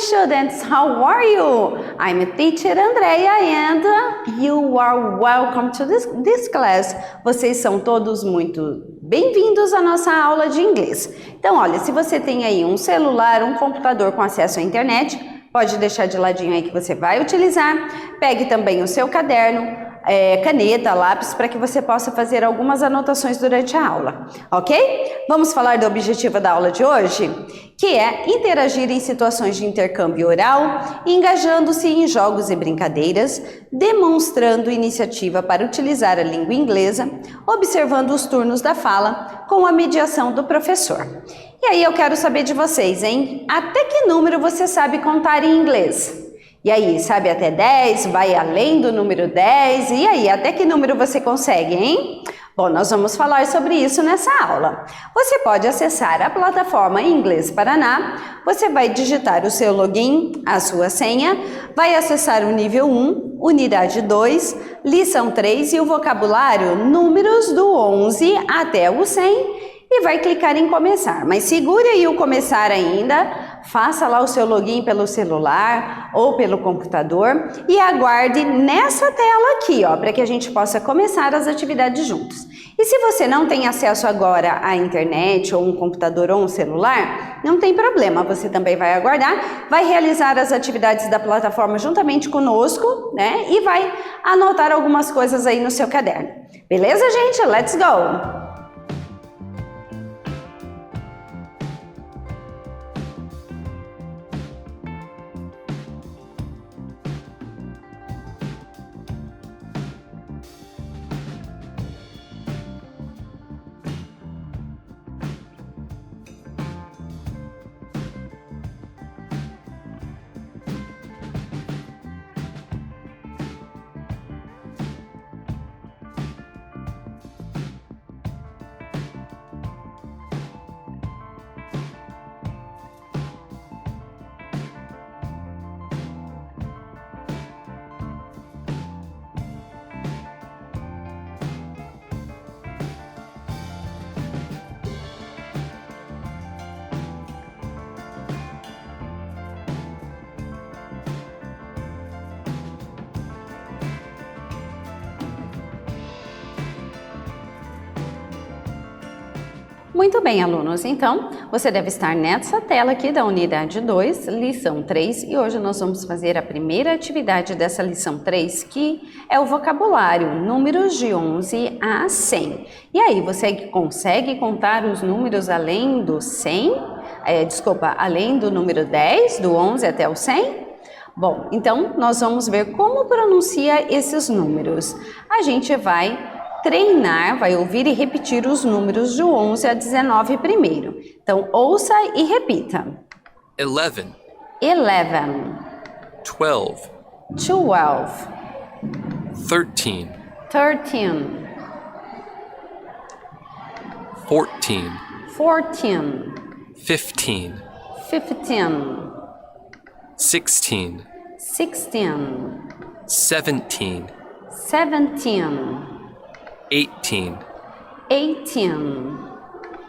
students, how are you? I'm teacher Andrea and you are welcome to this class. Vocês são todos muito bem-vindos à nossa aula de inglês. Então, olha, se você tem aí um celular, um computador com acesso à internet, pode deixar de ladinho aí que você vai utilizar. Pegue também o seu caderno, caneta, lápis, para que você possa fazer algumas anotações durante a aula, ok? Vamos falar do objetivo da aula de hoje, que é interagir em situações de intercâmbio oral, engajando-se em jogos e brincadeiras, demonstrando iniciativa para utilizar a língua inglesa, observando os turnos da fala com a mediação do professor. E aí eu quero saber de vocês, hein? Até que número você sabe contar em inglês? E aí, sabe até 10? Vai além do número 10? E aí, até que número você consegue, hein? Bom, nós vamos falar sobre isso nessa aula. Você pode acessar a plataforma Inglês Paraná, você vai digitar o seu login, a sua senha, vai acessar o nível 1, unidade 2, lição 3 e o vocabulário números do 11 até o 100 e vai clicar em começar. Mas segure aí o começar ainda, faça lá o seu login pelo celular ou pelo computador e aguarde nessa tela aqui, ó, para que a gente possa começar as atividades juntos. E se você não tem acesso agora à internet ou um computador ou um celular, não tem problema, você também vai aguardar, vai realizar as atividades da plataforma juntamente conosco, né? E vai anotar algumas coisas aí no seu caderno. Beleza, gente? Let's go! Muito bem, alunos, então você deve estar nessa tela aqui da unidade 2, lição 3, e hoje nós vamos fazer a primeira atividade dessa lição 3, que é o vocabulário, números de 11 a 100. E aí, você consegue contar os números além do 100? Além do número 10, do 11 até o 100? Bom, então nós vamos ver como pronuncia esses números. A gente vai treinar, vai ouvir e repetir os números de 11 a 19 primeiro. Então, ouça e repita. 11, 11, 12, 12, 13, 13, 14, 14, 15, 15, 16, 16, 17, 17, 18, 18,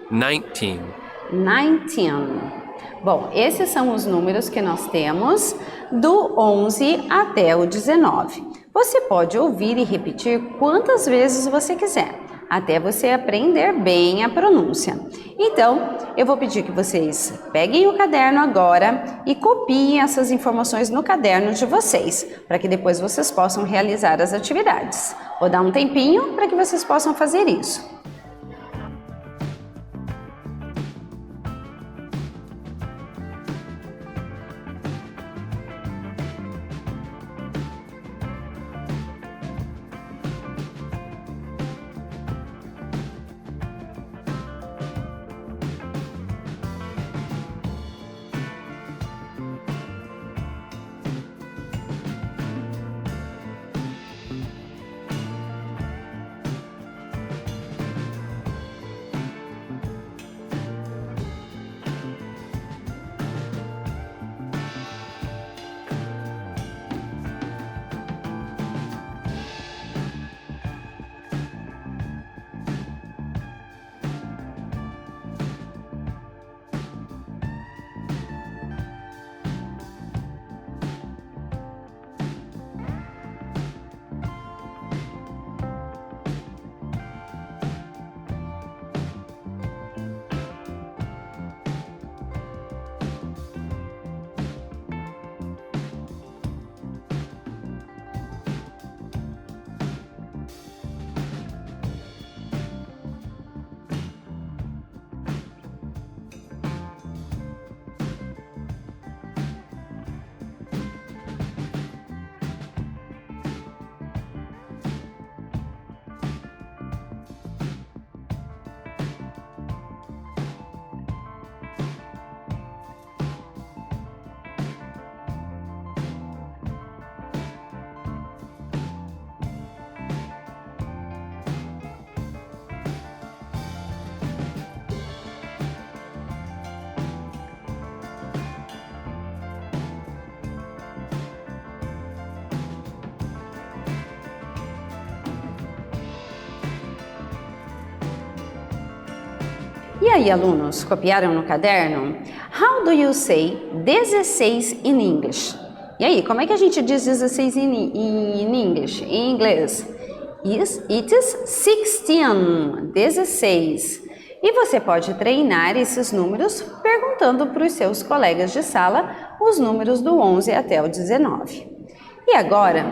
19, 19. Bom, esses são os números que nós temos do 11 até o 19. Você pode ouvir e repetir quantas vezes você quiser, até você aprender bem a pronúncia. Então, eu vou pedir que vocês peguem o caderno agora e copiem essas informações no caderno de vocês, para que depois vocês possam realizar as atividades. Vou dar um tempinho para que vocês possam fazer isso. E aí, alunos, copiaram no caderno? How do you say 16 in English? E aí, como é que a gente diz 16 in English? Em inglês? It is 16. 16. E você pode treinar esses números perguntando para os seus colegas de sala os números do 11 até o 19. E agora,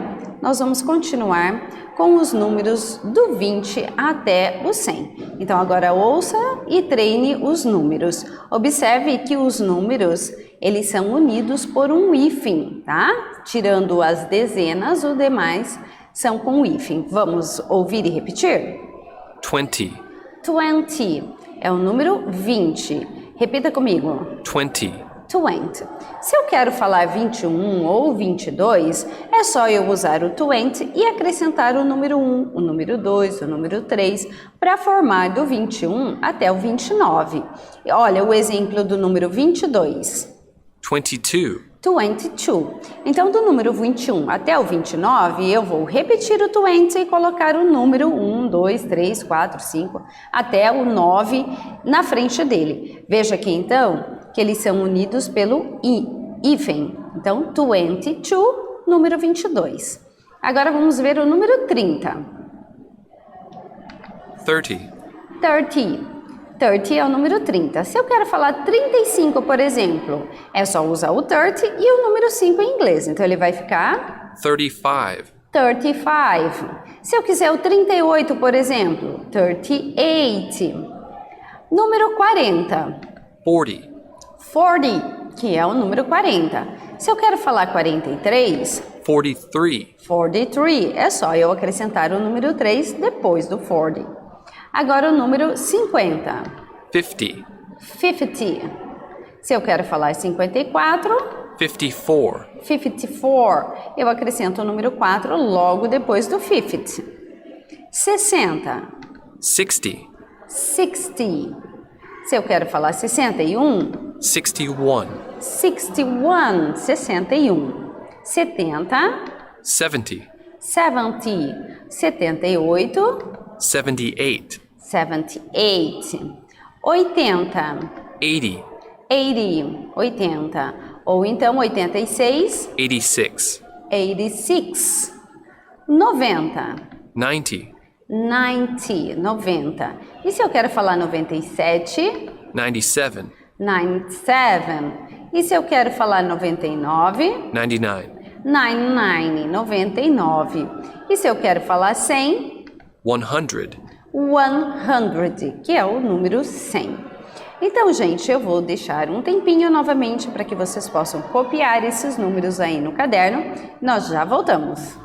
nós vamos continuar com os números do 20 até o 100. Então, agora ouça e treine os números. Observe que os números, eles são unidos por um hífen, tá? Tirando as dezenas, os demais são com hífen. Vamos ouvir e repetir? 20, 20 é o número 20. Repita comigo. 20, 20. Se eu quero falar 21 ou 22, é só eu usar o 20 e acrescentar o número 1, o número 2, o número 3, para formar do 21 até o 29. Olha o exemplo do número 22. 22, 22. Então, do número 21 até o 29, eu vou repetir o 20 e colocar o número 1, 2, 3, 4, 5, até o 9 na frente dele. Veja aqui, então, que eles são unidos pelo hífen. Então, 22, número 22. Agora, vamos ver o número 30. 30, 30. 30 é o número 30. Se eu quero falar 35, por exemplo, é só usar o 30 e o número 5 em inglês. Então, ele vai ficar 35, 35. Se eu quiser o 38, por exemplo, 38. Número 40. 40, 40, que é o número 40. Se eu quero falar 43, 43, 43, é só eu acrescentar o número 3 depois do 40. Agora o número 50. 50, 50. Se eu quero falar 54, 54, 54, eu acrescento o número 4 logo depois do 50. 60. 60, 60. Se eu quero falar 61, 61, 61, 61. 70, 70, 70, 78, 78, 78. 80, 80, 80, 80. Ou então 86, 86, 86. 90, 90, 90, 90. E se eu quero falar 97, 97, 97. E se eu quero falar 99, 99, 99, 99. E se eu quero falar 100, 100, 100, que é o número 100. Então, gente, eu vou deixar um tempinho novamente para que vocês possam copiar esses números aí no caderno. Nós já voltamos.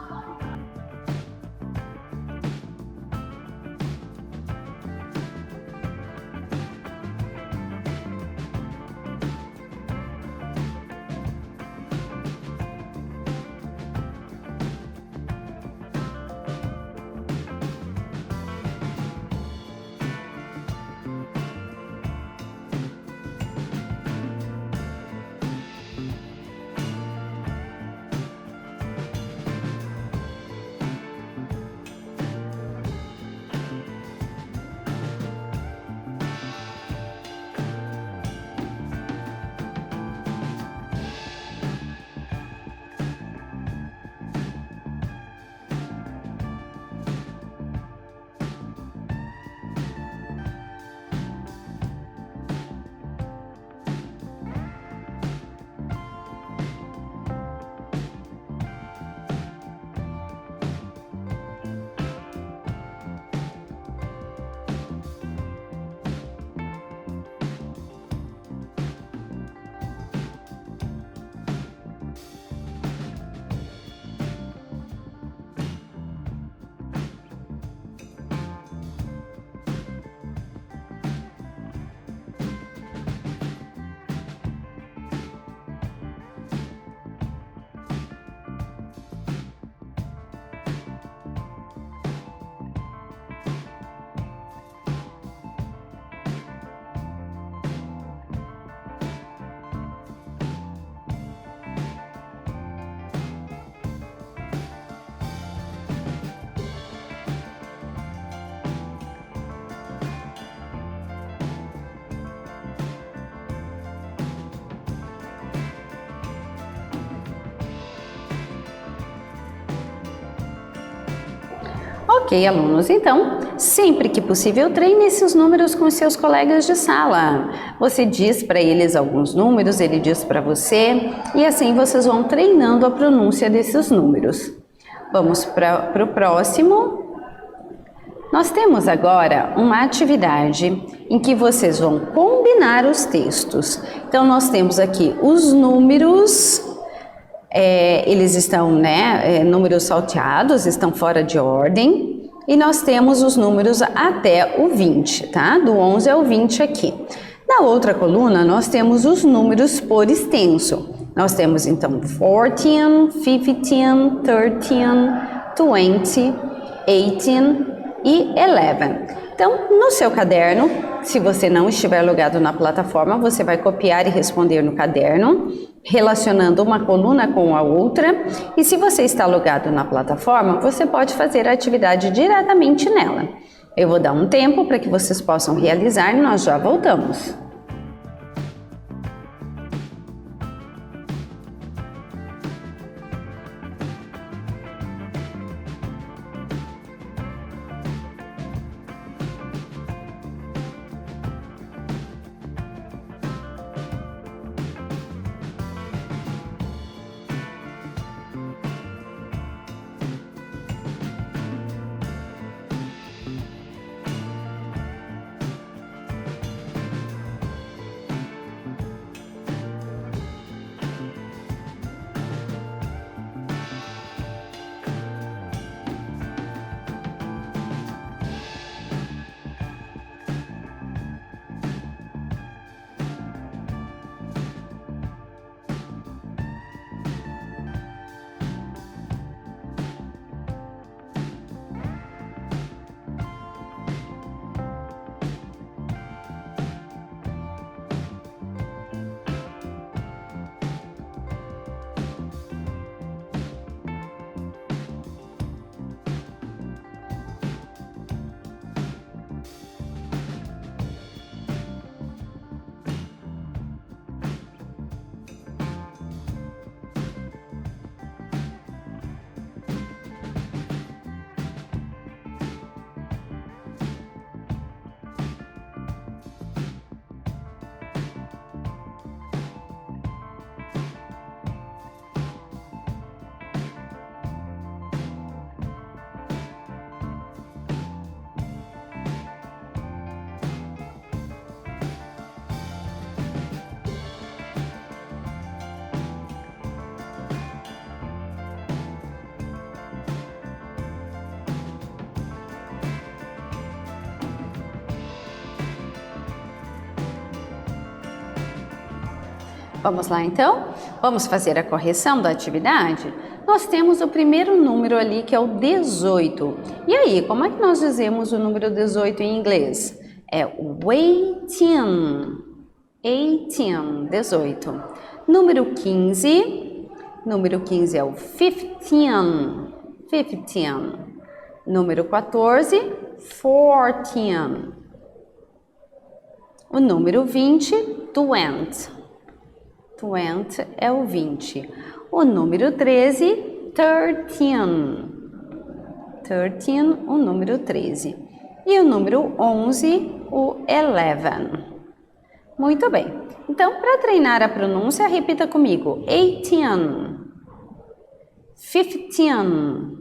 Ok, alunos, então, sempre que possível, treine esses números com seus colegas de sala. Você diz para eles alguns números, ele diz para você, e assim vocês vão treinando a pronúncia desses números. Vamos para o próximo. Nós temos agora uma atividade em que vocês vão combinar os textos. Então, nós temos aqui os números, eles estão, números salteados, estão fora de ordem. E nós temos os números até o 20, tá? Do 11 ao 20 aqui. Na outra coluna, nós temos os números por extenso. Nós temos, então, 14, 15, 13, 20, 18 e 11. Então, no seu caderno, se você não estiver logado na plataforma, você vai copiar e responder no caderno, relacionando uma coluna com a outra. E se você está logado na plataforma, você pode fazer a atividade diretamente nela. Eu vou dar um tempo para que vocês possam realizar e nós já voltamos. Vamos lá então? Vamos fazer a correção da atividade? Nós temos o primeiro número ali que é o 18. E aí, como é que nós dizemos o número 18 em inglês? É o 18. 18. Número 15. Número 15 é o 15. 15. Número 14, 14. O número 20, 20. 20 é o 20. O número 13, 13. 13, o número 13. E o número 11, o 11. Muito bem. Então, para treinar a pronúncia, repita comigo. 18, 15,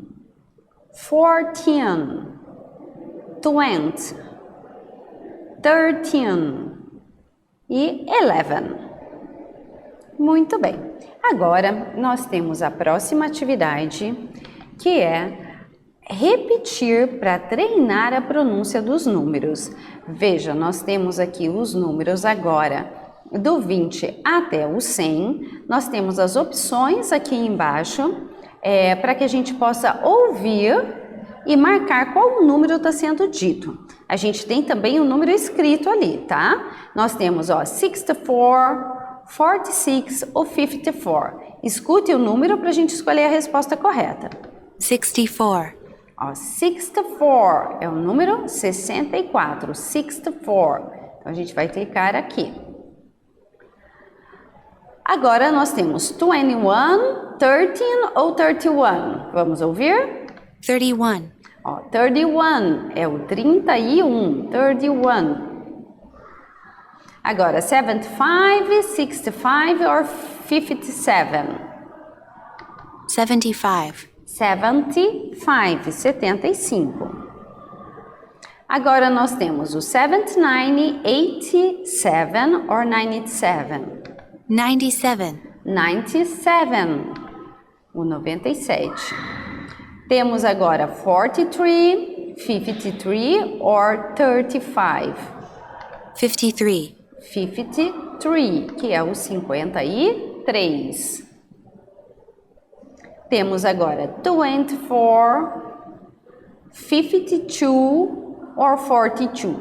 14, 20, 13 e 11. Muito bem. Agora, nós temos a próxima atividade, que é repetir para treinar a pronúncia dos números. Veja, nós temos aqui os números agora do 20 até o 100. Nós temos as opções aqui embaixo para que a gente possa ouvir e marcar qual número está sendo dito. A gente tem também o número escrito ali, tá? Nós temos, 64, 46 ou 54. Escute o número para a gente escolher a resposta correta. 64. 64 é o número 64. 64. Então, a gente vai clicar aqui. Agora, nós temos 21, 13 ou 31. Vamos ouvir? 31. Ó, 31 é o 31, 31. Agora, 75, 65 or 57? 75. 75, 75. Agora nós temos o 79, 87 or 97? 97. 97, o 97. Temos agora 43, 53 or 35? 53. 53, que é o 53. Temos agora 24, 52 or 42?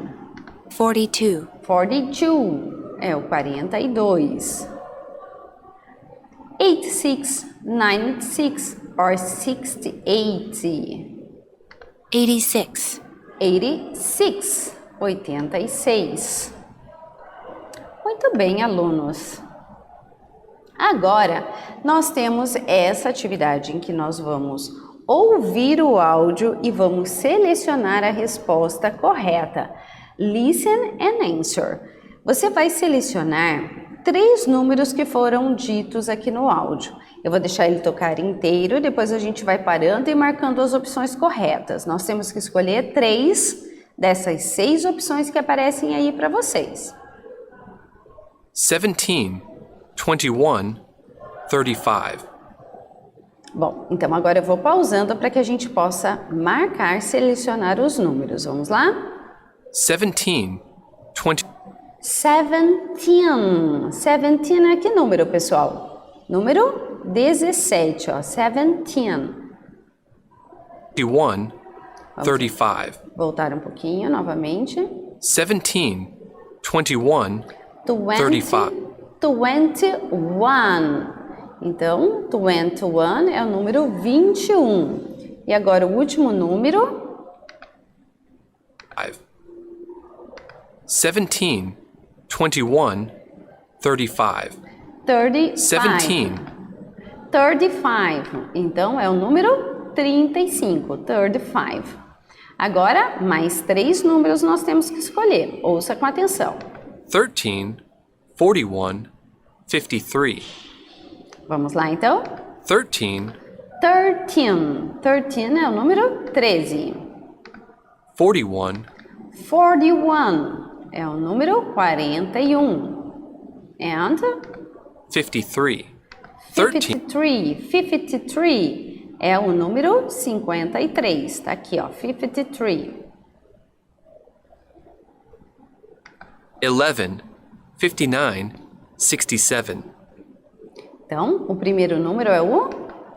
42. 42 é o 42. 86, 96 or 68? 86. 86, 86. Muito bem, alunos. Agora, nós temos essa atividade em que nós vamos ouvir o áudio e vamos selecionar a resposta correta. Listen and answer. Você vai selecionar 3 números que foram ditos aqui no áudio. Eu vou deixar ele tocar inteiro, depois a gente vai parando e marcando as opções corretas. Nós temos que escolher 3 dessas 6 opções que aparecem aí para vocês. 17, 21, 35. Bom, então agora eu vou pausando para que a gente possa marcar, selecionar os números. Vamos lá? 17, 20, 17. 17 é que número, pessoal? Número 17, ó. 17. 21, 35. Voltar um pouquinho novamente. 17, 21, 20, 35. 21. Então, 21 é o número 21. E agora o último número. 17, 21, 35. 35. 17, 35. Então, é o número 35. 35. Agora, mais 3 números nós temos que escolher. Ouça com atenção. 13, 41, 53. Vamos lá, então? 13, 13. 13 é o número 13. 41, 41 é o número 41. And 53. 13, 53. 53 é o número 53. Tá aqui, ó. 53. 11, 59, 67. Então, o primeiro número é o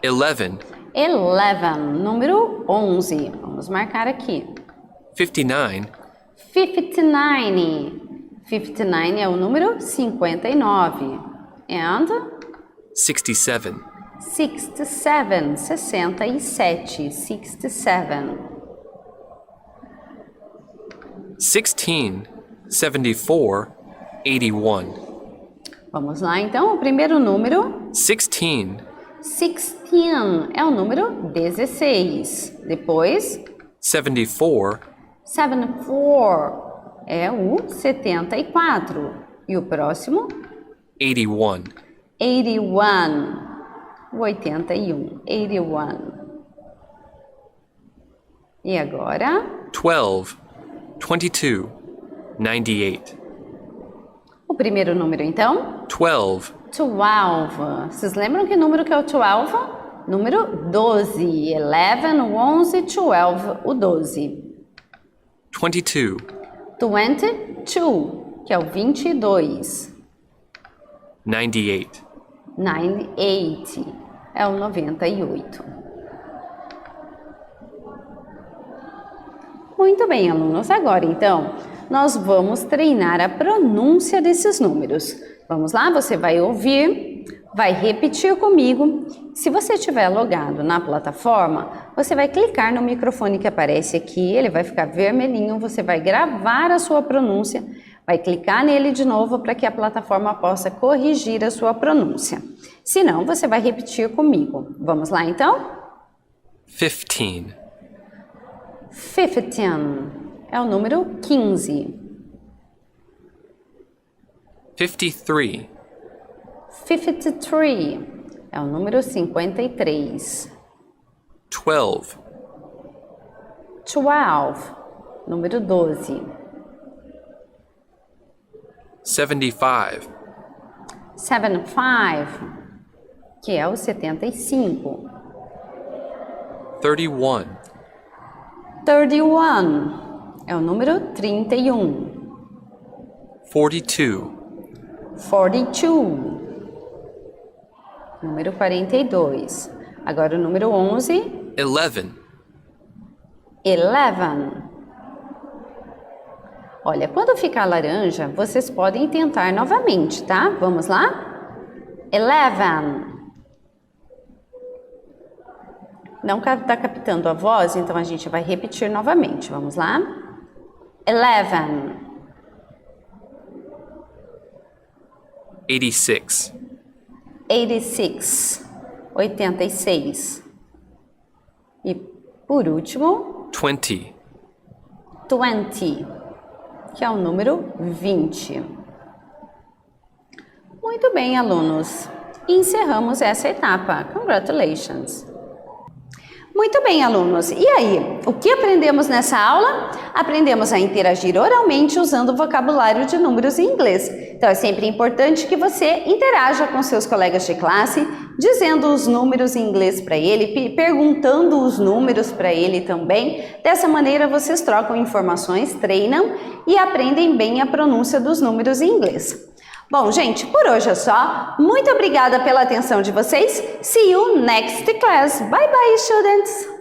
11, 11, número 11. Vamos marcar aqui. 59, 59. 59 é o número 59. And 67. 67. 67. 67. 16, 74, 81. Vamos lá, então, o primeiro número. 16, 16 é o número 16. Depois, 74, 74 é o 74. E o próximo, 81. 81. O 81. 81. E agora, 12, 22, 98. o primeiro número, então. 12, 12. Vocês lembram que número que é o 12? Número 12. 11, o 11, 12, o 12. 22, 22, que é o 22. 98. 98 é o 98. Muito bem, alunos. Agora, então, nós vamos treinar a pronúncia desses números. Vamos lá? Você vai ouvir, vai repetir comigo. Se você estiver logado na plataforma, você vai clicar no microfone que aparece aqui, ele vai ficar vermelhinho, você vai gravar a sua pronúncia, vai clicar nele de novo para que a plataforma possa corrigir a sua pronúncia. Se não, você vai repetir comigo. Vamos lá, então? 15, 15 é o número 15. 53. 53 é o número 53. 12. 12, número 12. 75. 75, que é o 75. 31. 31 é o número 31. 42. 42, número 42. Agora o número 11. 11. 11. Olha, quando ficar laranja, vocês podem tentar novamente, tá? Vamos lá? 11. Não está captando a voz, então a gente vai repetir novamente. Vamos lá? 11. 86. 86. 86. E por último, 20. 20, que é o número 20. Muito bem, alunos. Encerramos essa etapa. Congratulations! Muito bem, alunos. E aí, o que aprendemos nessa aula? Aprendemos a interagir oralmente usando o vocabulário de números em inglês. Então, é sempre importante que você interaja com seus colegas de classe, dizendo os números em inglês para ele, perguntando os números para ele também. Dessa maneira, vocês trocam informações, treinam e aprendem bem a pronúncia dos números em inglês. Bom, gente, por hoje é só. Muito obrigada pela atenção de vocês. See you next class. Bye bye, students!